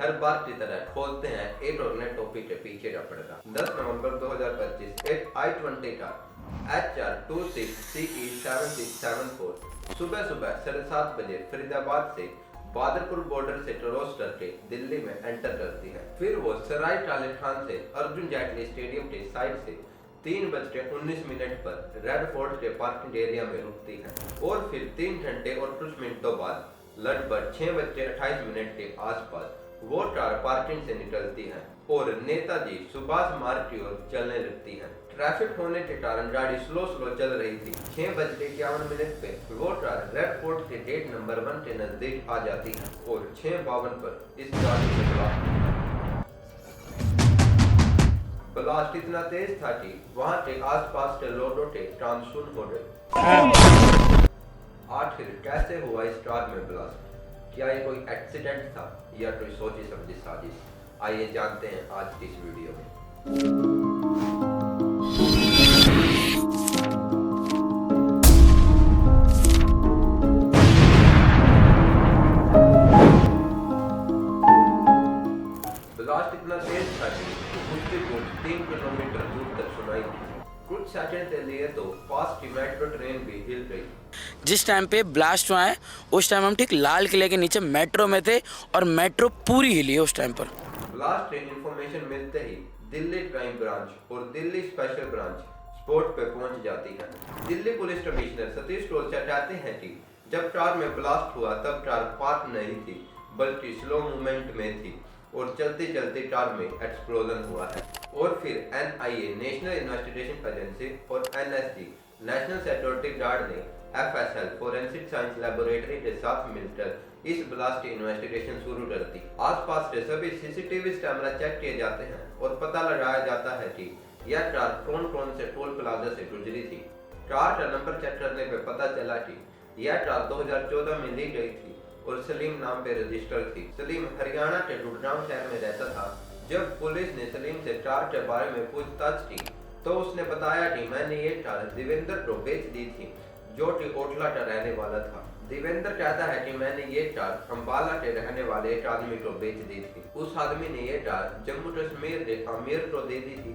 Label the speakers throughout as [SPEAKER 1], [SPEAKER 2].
[SPEAKER 1] हर बार की तरह खोलते हैं एक और नए टॉपिक के पीछे का पर्दा। 10 नवंबर 2025 एक i20 का HR26CE7674 सुबह सुबह 7:30 बजे फरीदाबाद से बादरपुर बॉर्डर से क्रॉस करके दिल्ली में एंटर करती है। फिर वो सराय काले खान से अर्जुन जेटली स्टेडियम के साइड से 3:19 पर रेड फोर्ट के पार्किंग एरिया में रुकती है और फिर 3 घंटे और कुछ मिनटों बाद लगभग 6:28 के आसपास वो कार पार्किंग से निकलती है और नेताजी सुभाष मार्ग की ओर चलने लगती है। ट्रैफिक होने के कारण गाड़ी स्लो चल रही थी। 6:51 पे वो कार रेड फोर्ट के गेट नंबर 1 के नजदीक आ जाती है और 6:52 पर इस गाड़ी से ब्लास्ट इतना तेज था कि वहां के आसपास के लोगों के कान सुन हो गए। आखिर कैसे हुआ इस कार में ब्लास्ट? क्या ये कोई एक्सीडेंट था या कोई सोची समझी साजिश? आइए जानते हैं आज की इस वीडियो में। ब्लास्ट इतना तेज था कि उसकी गूंज 3 किलोमीटर दूर तक सुनाई दी। कुछ सेकंड के लिए तो पास की मेट्रो ट्रेन भी हिल गई।
[SPEAKER 2] जिस टाइम पे ब्लास्ट हुआ है उस टाइम हम ठीक लाल किले के नीचे मेट्रो में थे और मेट्रो पूरी हिली है उस टाइम पर।
[SPEAKER 1] ब्लास्ट की इंफॉर्मेशन मिलते ही दिल्ली क्राइम ब्रांच और दिल्ली स्पेशल ब्रांच स्पॉट पे पहुंच जाती है। दिल्ली पुलिस कमिश्नर सतीश टोलचा कहते हैं कि जब कार में ब्लास्ट हुआ तब कार पार्क नहीं थी बल्कि स्लो मूवमेंट में थी और चलते चलते कार में एक्सप्लोजन हुआ है। और फिर NIA नेशनल इन्वेस्टिगेशन एजेंसी और NSG नेशनल सिक्योरिटी गार्ड ने FSL फोरेंसिक साइंस लेबोरेटरी के साथ मिलकर इस ब्लास्ट की इन्वेस्टिगेशन शुरू कर दी। आसपास के सभी CCTV कैमरा चेक किए जाते हैं और पता लगाया जाता है कि यह कार कौन कौन से टोल प्लाजा से गुजरी थी। कार का नंबर चेक करने पर पता चला कि यह कार 2014 में ली गई थी और सलीम नाम पे रजिस्टर थी। सलीम हरियाणा के गुड़गांव शहर में रहता था। जब पुलिस ने सलीम से कार के बारे में पूछताछ की तो उसने बताया कि मैंने ये कार देवेंद्र को बेच दी थी जो कि ओटला का रहने वाला था। देवेंद्र कहता है कि मैंने ये कार अंबाला के रहने वाले एक आदमी को बेच दी थी। उस आदमी ने ये कार जम्मू कश्मीर के अमीर को दे दी थी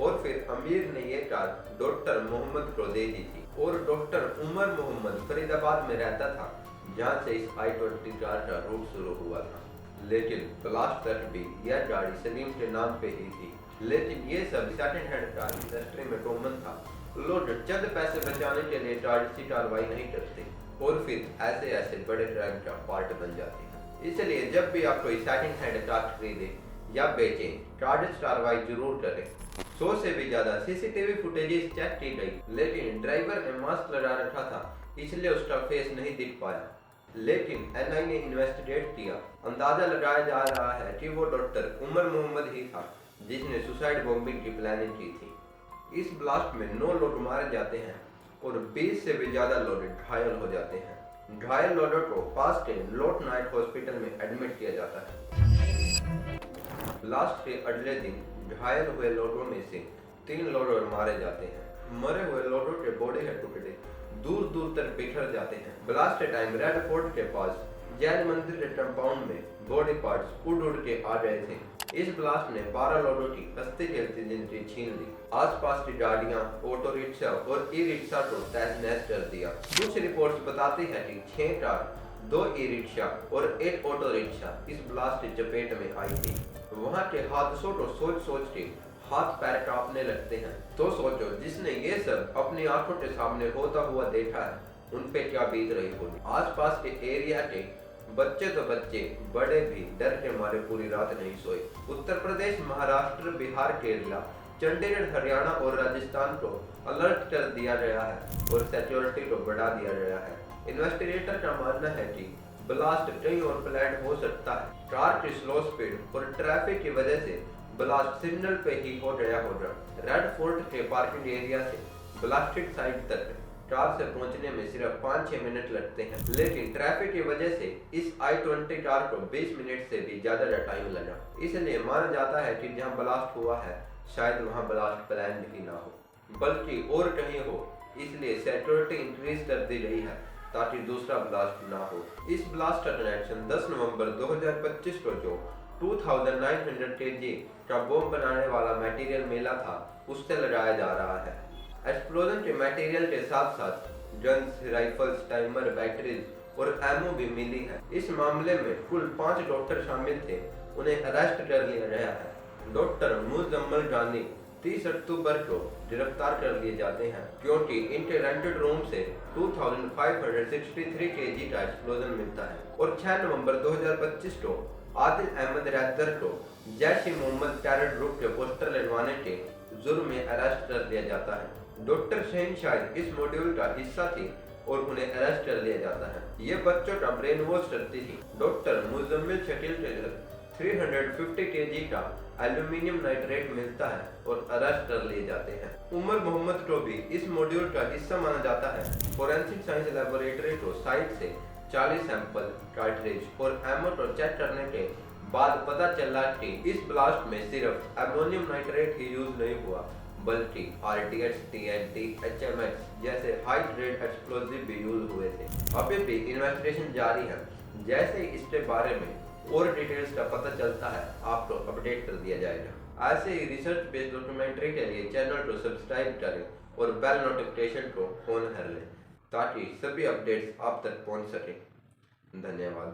[SPEAKER 1] और फिर अमीर ने ये कार डॉक्टर मोहम्मद को दे दी थी और डॉक्टर उमर मोहम्मद फरीदाबाद में रहता था जहाँ से इस i20 कार का रूट शुरू हुआ था। लेकिन ब्लास्ट तक भी यह गाड़ी सलीम के नाम पे ही थी। लेकिन ये सब सेकंड हैंड कार इंडस्ट्री में कॉमन था। लोग चंद पैसे बचाने के लिए गाड़ी कार्रवाई नहीं करते और फिर ऐसे ऐसे बड़े क्राइम का पार्ट बन जाते हैं। इसलिए जब भी आप कोई सेकंड हैंड कार खरीदे या बेचें गाड़ी कार्रवाई जरूर करें। 100 से भी ज्यादा CCTV फुटेजेस चेक की गई लेकिन ड्राइवर ने मास्क लगा रखा था इसलिए उसका फेस नहीं दिख पाया। लेकिन NIA ने इन्वेस्टिगेट किया। अंदाजा लगाया जा रहा है कि वो डॉक्टर उमर मोहम्मद ही था जिसने सुसाइड बॉम्बिंग की प्लानिंग की थी। इस ब्लास्ट में 9 लोग मारे जाते हैं और 20 से भी ज्यादा लोग घायल हो जाते हैं। घायल लोगों को पास के लोट नाइट हॉस्पिटल में एडमिट किया जाता है। ब्लास्ट के अगले दिन घायल हुए लोगों में से 3 लोग और मारे जाते हैं। मरे हुए लोगों के बॉडी के टुकड़े दूर दूर तक बिखर जाते हैं। ब्लास्ट के टाइम रेड फोर्ट के पास जैन मंदिर के कंपाउंड में बॉडी पार्ट्स उड़ उड़ के आ गए थे। इस ब्लास्ट ने 12 लोगों की हंसती खेलती जिंदगी छीन ली। आसपास की गाड़ियां, ऑटो रिक्शा और ई-रिक्शा को तहस नहस कर दिया। कुछ रिपोर्ट्स बताती है कि 6 कार, 2 ई-रिक्शा और 1 ऑटो रिक्शा इस ब्लास्ट की चपेट में आई थी। वहां के हादसों को सोच सोच के हाथ पैर कांपने लगते हैं। तो सोचो जिसने ये सब अपनी आंखों के सामने होता हुआ देखा है उन पे क्या बीत रही होगी। आसपास के एरिया के बच्चे तो बच्चे बड़े भी डर के मारे पूरी रात नहीं सोए। उत्तर प्रदेश, महाराष्ट्र, बिहार, केरला, चंडीगढ़, हरियाणा और राजस्थान को अलर्ट कर दिया गया है और सिक्योरिटी को बढ़ा दिया गया है। इन्वेस्टिगेटर का मानना है कि ब्लास्ट कहीं और प्लान हो सकता है। कार की स्लो स्पीड और ट्रैफिक की वजह से ब्लास्ट सिग्नल पे ही हो गया होगा। रेड फोर्ट के पार्किंग एरिया से ब्लास्टेड साइट तक कार से पहुंचने में सिर्फ 5-6 मिनट लगते हैं। लेकिन ट्रैफिक की वजह से इस i20 कार को 20 मिनट से भी ज्यादा टाइम लगा। इसलिए माना जाता है कि जहां ब्लास्ट हुआ है शायद वहां ब्लास्ट प्लान ही ना हो बल्कि और कहीं हो। इसलिए सिक्योरिटी इंक्रीज कर दी गई है ताकि दूसरा ब्लास्ट ना हो। इस ब्लास्ट का कनेक्शन 10 नवंबर 2025 को जो 2900 kg का बम बनाने वाला मटेरियल मिला था, उससे लगाया जा रहा है। एक्सप्लोजन के मटेरियल के साथ साथ गन्स, राइफल्स, टाइमर, बैटरीज और एमओ भी मिली है। इस मामले में कुल 5 डॉक्टर शामिल थे, उन्हें अरेस्ट कर लिया गया है। डॉक्टर मुजम्मल जानी 30 अक्टूबर को गिरफ्तार कर लिए जाते हैं क्योंकि इनके रेंटेड रूम से 2563 kg का एक्सप्लोजन मिलता है और 6 नवंबर 2025 को आदिल अहमद रैदर को जैश-ए-मोहम्मद टेरर ग्रुप के पोस्टर लगवाने के जुर्म में अरेस्ट कर लिया जाता है। डॉक्टर शहीन शायद इस मॉड्यूल का हिस्सा थी और उन्हें अरेस्ट कर लिया जाता है। ये बच्चों का ब्रेन वॉश करती थी। डॉक्टर मुजम्मिल शकील के घर 350 kg का एल्यूमिनियम नाइट्रेट मिलता है और अरेस्ट कर लिए जाते हैं। उमर मोहम्मद को भी इस मॉड्यूल का हिस्सा माना जाता है। फोरेंसिक साइंस लैबोरेटरी को साइट से 40 सैंपल, कार्ट्रिज और एमओ को चेक करने के बाद पता चला कि इस ब्लास्ट में सिर्फ एमोनियम नाइट्रेट ही यूज नहीं हुआ, बल्कि आरटीएक्स, टीएनटी, एचएमएक्स जैसे हाई ग्रेड एक्सप्लोजिव भी यूज हुए थे। अभी भी इन्वेस्टिगेशन जारी है। जैसे ही इसके बारे में और डिटेल्स का पता चलता है, आपको अपडेट कर दिया जाएगा। ऐसे ही रिसर्च बेस्ड डॉक्यूमेंट्री के लिए चैनल को सब्सक्राइब करें और बेल नोटिफिकेशन को ऑन कर लें ताकि सभी अपडेट्स आप तक पहुंच सकें। धन्यवाद।